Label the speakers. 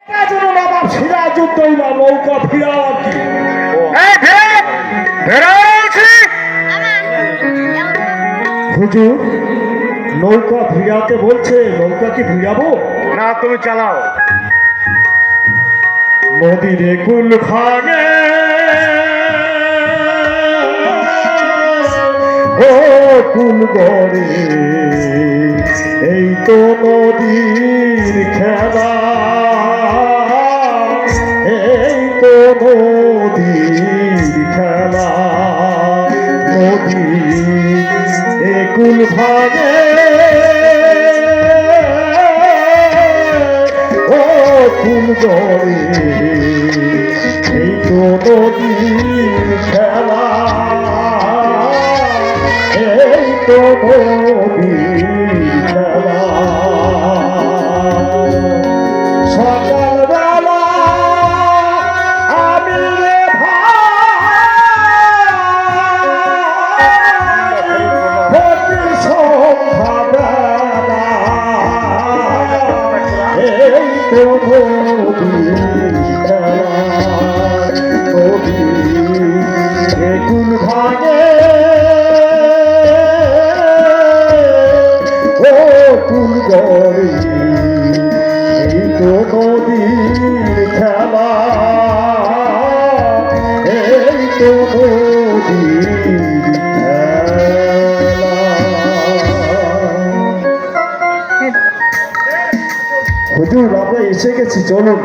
Speaker 1: নবাব সিরাজউদ্দৌলা নৌকা ফিরাও আর কি। হুজুর নৌকা ফিরাতে বলছে, নৌকা কি ফিরাবো?
Speaker 2: না, তুমি চালাও।
Speaker 1: নদীর কুল খানে ও কুল গড়ে, এই তো নদীর খেলা, এই তো নদীর খেলা। নদী কুল ভাগে ও কুল গড়ে, এই তো নদীর খেলা, এই তো নদীর খেলা। সকালবেলা আমি রে ভাই সন্ধ্যাবেলা, এই তো নদীর খেলা। নদী কুল ভাগে ও কুল গড়ে, এই তো নদীর খেলা, এই তো নদীর খেলা। হুজুর আমরা এসে গেছি, চলুন।